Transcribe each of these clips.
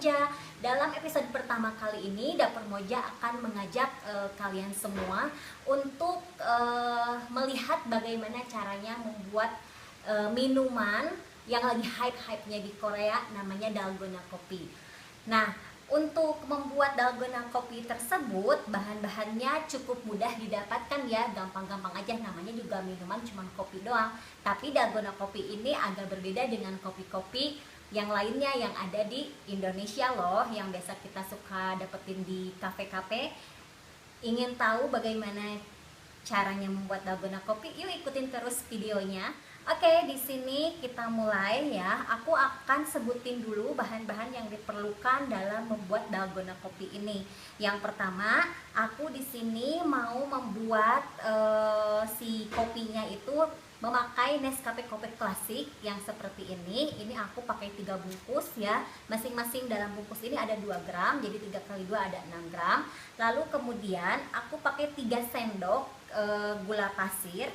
Moja. Dalam episode pertama kali ini, Dapur Moja akan mengajak kalian semua untuk melihat bagaimana caranya membuat minuman yang lagi hype-hypenya di Korea, namanya dalgona kopi. Nah, untuk membuat dalgona kopi tersebut, bahan-bahannya cukup mudah didapatkan ya, gampang-gampang aja, namanya juga minuman cuma kopi doang. Tapi dalgona kopi ini agak berbeda dengan kopi-kopi yang lainnya yang ada di Indonesia loh, yang biasa kita suka dapetin di kafe-kafe. Ingin tahu bagaimana caranya membuat dalgona kopi? Yuk ikutin terus videonya. Oke, di sini kita mulai ya. Aku akan sebutin dulu bahan-bahan yang diperlukan dalam membuat dalgona kopi ini. Yang pertama, aku di sini mau membuat si kopinya itu memakai Nescafe Kopi Klasik yang seperti ini. Ini aku pakai 3 bungkus ya. Masing-masing dalam bungkus ini ada 2 gram, jadi 3 kali 2 ada 6 gram. Lalu kemudian aku pakai 3 sendok gula pasir.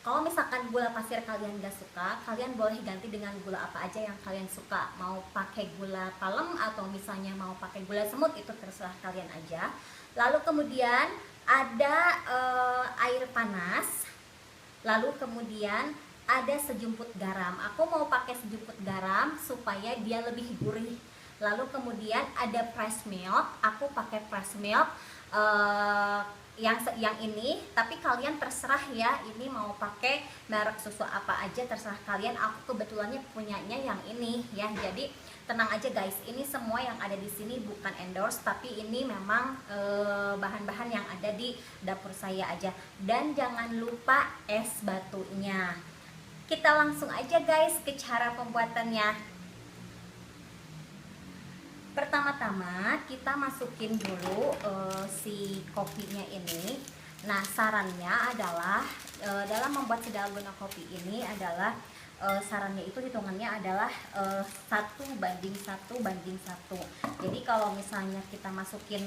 Kalau misalkan gula pasir kalian gak suka, kalian boleh ganti dengan gula apa aja yang kalian suka. Mau pakai gula palem atau misalnya mau pakai gula semut, itu terserah kalian aja. Lalu kemudian ada air panas. Lalu kemudian ada sejumput garam. Aku mau pakai sejumput garam supaya dia lebih gurih. Lalu kemudian ada fresh milk. Aku pakai fresh milk yang ini, tapi kalian terserah ya, ini mau pakai merek susu apa aja terserah kalian. Aku kebetulannya punyanya yang ini ya, jadi tenang aja guys, ini semua yang ada di sini bukan endorse, tapi ini memang bahan-bahan yang ada di dapur saya aja. Dan jangan lupa es batunya. Kita langsung aja guys ke cara pembuatannya. Pertama-tama kita masukin dulu si kopinya ini. Nah, sarannya adalah dalam membuat si dalgona kopi ini adalah sarannya itu hitungannya adalah 1:1. Jadi kalau misalnya kita masukin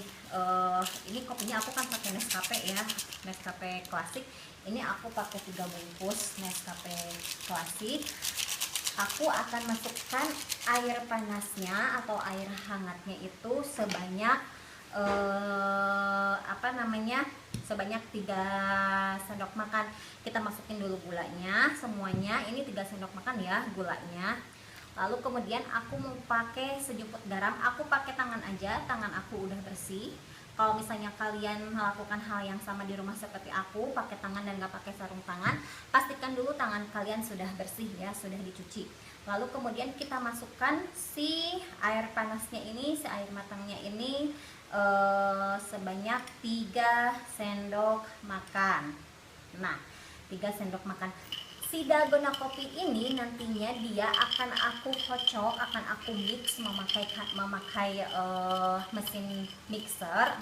ini kopinya, aku kan pakai Nescafe ya, Nescafe klasik. Ini aku pakai 3 bungkus Nescafe klasik. Aku akan masukkan air panasnya atau air hangatnya itu sebanyak sebanyak 3 sendok makan. Kita masukin dulu gulanya semuanya. Ini 3 sendok makan ya gulanya. Lalu kemudian aku mau pakai sejumput garam. Aku pakai tangan aja, tangan aku udah bersih. Kalau misalnya kalian melakukan hal yang sama di rumah seperti aku, pakai tangan dan gak pakai sarung tangan, pastikan dulu tangan kalian sudah bersih ya, sudah dicuci. Lalu kemudian kita masukkan si air panasnya ini, si air matangnya ini sebanyak 3 sendok makan. Nah, 3 sendok makan. Si dalgona kopi ini nantinya dia akan aku kocok, akan aku mix memakai mesin mixer.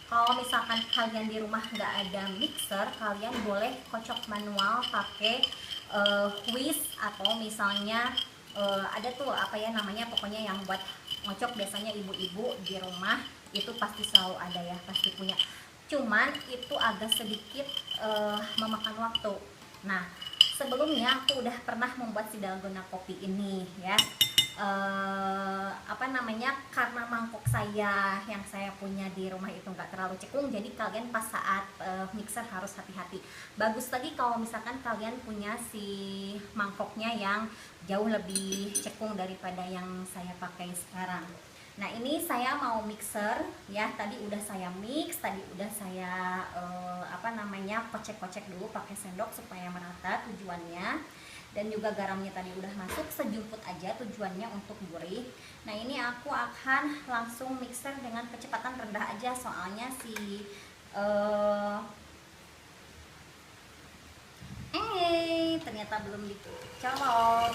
Kalau misalkan kalian di rumah nggak ada mixer, kalian boleh kocok manual pakai whisk, atau misalnya ada tuh apa ya namanya, pokoknya yang buat ngocok biasanya ibu-ibu di rumah itu pasti selalu ada ya, pasti punya. Cuman itu agak sedikit memakan waktu. Nah, sebelumnya aku udah pernah membuat si dalgona kopi ini ya. Karena mangkok saya yang saya punya di rumah itu nggak terlalu cekung, jadi kalian pas saat mixer harus hati-hati. Bagus lagi kalau misalkan kalian punya si mangkoknya yang jauh lebih cekung daripada yang saya pakai sekarang. Nah, ini saya mau mixer ya, tadi udah saya mix, tadi udah saya kocek-kocek dulu pakai sendok supaya merata tujuannya. Dan juga garamnya tadi udah masuk sejumput aja, tujuannya untuk gurih. Nah, ini aku akan langsung mixer dengan kecepatan rendah aja, soalnya si ternyata belum dicolok.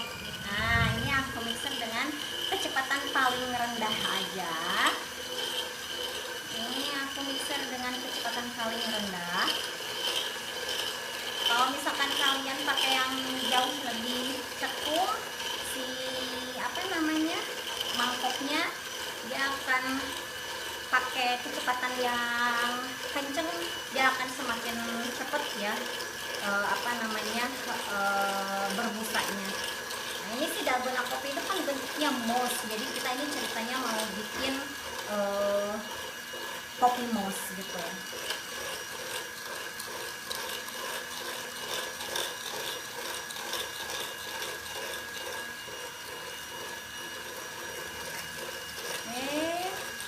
Nah, ini aku mixer dengan kecepatan paling rendah aja. Ini aku mixer dengan kecepatan paling rendah. Kalau misalkan kalian pakai yang jauh lebih cekung, si mangkoknya dia akan pakai kecepatan yang kenceng, dia akan semakin cepet ya berbusanya. Nah, ini si dalgona kopi itu kan bentuknya mousse, jadi kita ini ceritanya mau bikin kopi mousse gitu.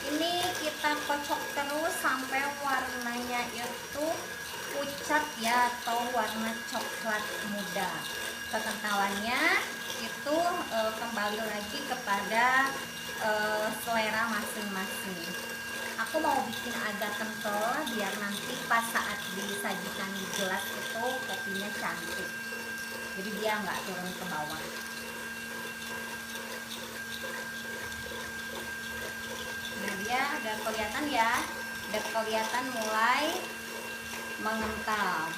Ini kita kocok terus sampai warnanya itu pucat ya, atau warna coklat muda. Kekentalannya itu kembali lagi kepada selera masing-masing. Aku mau bikin agak kental biar nanti pas saat disajikan di gelas itu kopinya cantik, jadi dia nggak turun ke bawah. Nah, dia udah kelihatan ya, udah kelihatan mulai mengental.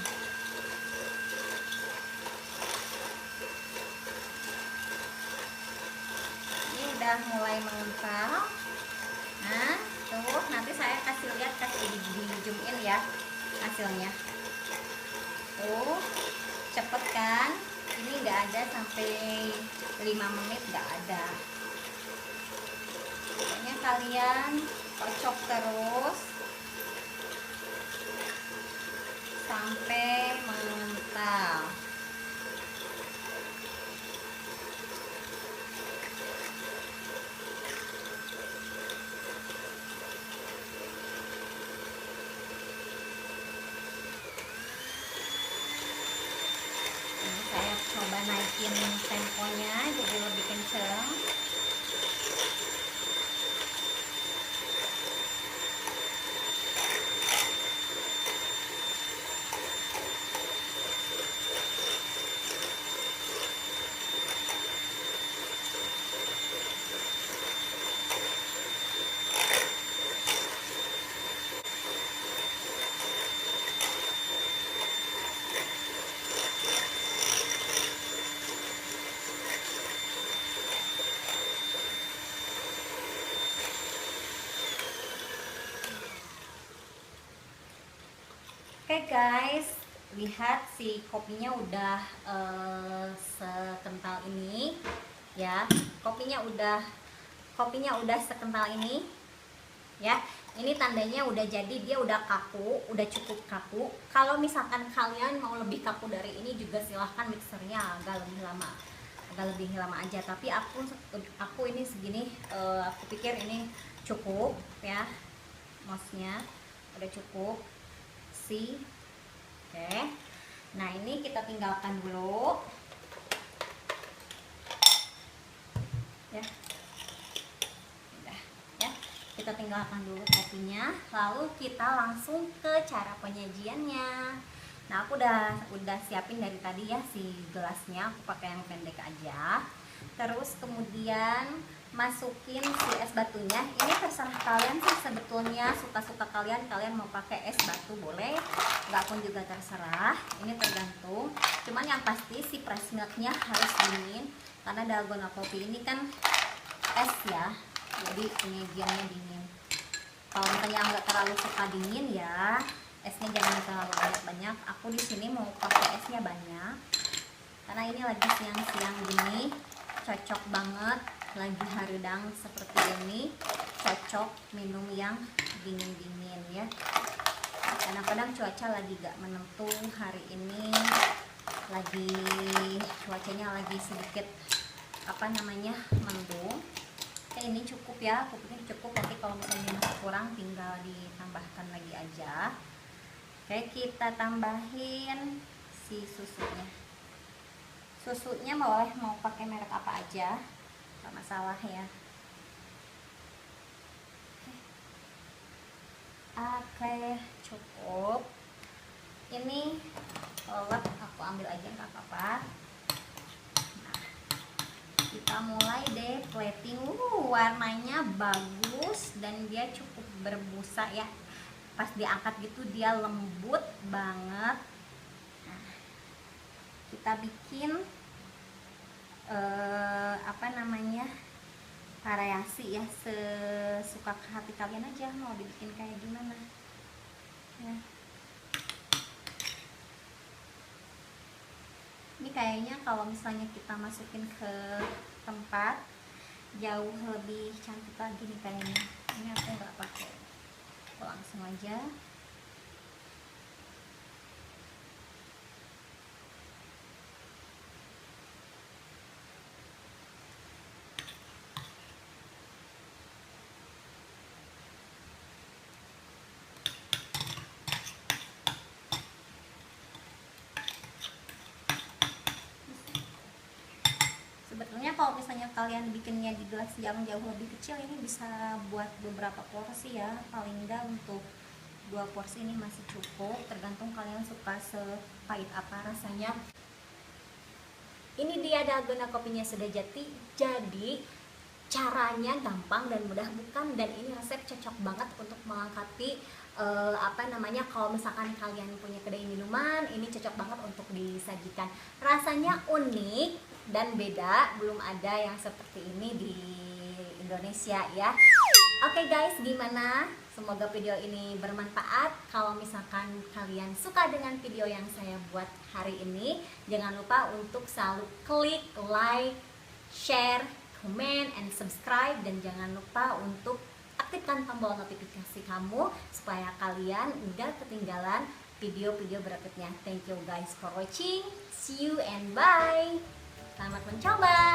Ini udah mulai mengental. Nah, tuh nanti saya kasih lihat, kasih di zoom in ya hasilnya. Tuh, cepet kan? Ini nggak ada sampai 5 menit, nggak ada. Pokoknya kalian kocok terus sampai mengental. Nah, saya coba naikin temponya jadi lebih kenceng. Oke guys, lihat si kopinya udah sekental ini ya. Kopinya udah sekental ini ya. Ini tandanya udah jadi, dia udah kaku, udah cukup kaku. Kalau misalkan kalian mau lebih kaku dari ini juga silahkan mixernya agak lebih lama aja. Tapi aku ini segini, aku pikir ini cukup ya, mouse-nya udah cukup. Oke, nah ini kita tinggalkan dulu ya. Udah ya, kita tinggalkan dulu kopinya, lalu kita langsung ke cara penyajiannya. Nah, aku udah siapin dari tadi ya si gelasnya, aku pakai yang pendek aja. Terus kemudian masukin si es batunya. Ini terserah kalian sih sebetulnya, suka-suka kalian mau pakai es batu boleh, nggak pun juga terserah, ini tergantung. Cuman yang pasti si press milknya harus dingin, karena dalgona kopi ini kan es ya, jadi penyajiannya dingin. Kalau misalnya nggak terlalu suka dingin ya, esnya jangan terlalu banyak-banyak. Aku di sini mau pakai esnya banyak, karena ini lagi siang-siang gini, cocok banget. Lagi haridang seperti ini, cocok minum yang dingin-dingin ya. Kadang-kadang cuaca lagi gak menentu, hari ini lagi cuacanya lagi sedikit mendung. Oke, ini cukup ya, aku pikir cukup. Nanti kalau misalnya masih kurang tinggal ditambahkan lagi aja. Oke, kita tambahin si susunya mau pakai merek apa aja, gak masalah ya. Oke, cukup. Ini aku ambil aja nggak apa-apa. Nah, kita mulai deh plating. Warnanya bagus dan dia cukup berbusa ya. Pas diangkat gitu dia lembut banget. Nah, kita bikin variasi ya, sesuka hati kalian aja mau dibikin kayak gimana ya. Ini kayaknya kalau misalnya kita masukin ke tempat jauh lebih cantik lagi nih kayaknya. Ini aku nggak pakai, aku langsung aja. Sebetulnya kalau misalnya kalian bikinnya di gelas yang jauh lebih kecil, ini bisa buat beberapa porsi ya. Paling enggak untuk 2 porsi ini masih cukup, tergantung kalian suka sepahit apa rasanya. Ini dia dalgona kopinya sudah jadi. Caranya gampang dan mudah bukan, dan ini resep cocok banget untuk melengkapi kalau misalkan kalian punya kedai minuman, ini cocok banget untuk disajikan. Rasanya unik dan beda, belum ada yang seperti ini di Indonesia ya. Oke guys, gimana? Semoga video ini bermanfaat. Kalau misalkan kalian suka dengan video yang saya buat hari ini, jangan lupa untuk selalu klik like, share, comment, and subscribe, dan jangan lupa untuk aktifkan tombol notifikasi kamu supaya kalian nggak ketinggalan video-video berikutnya. Thank you guys for watching. See you and bye. Selamat mencoba.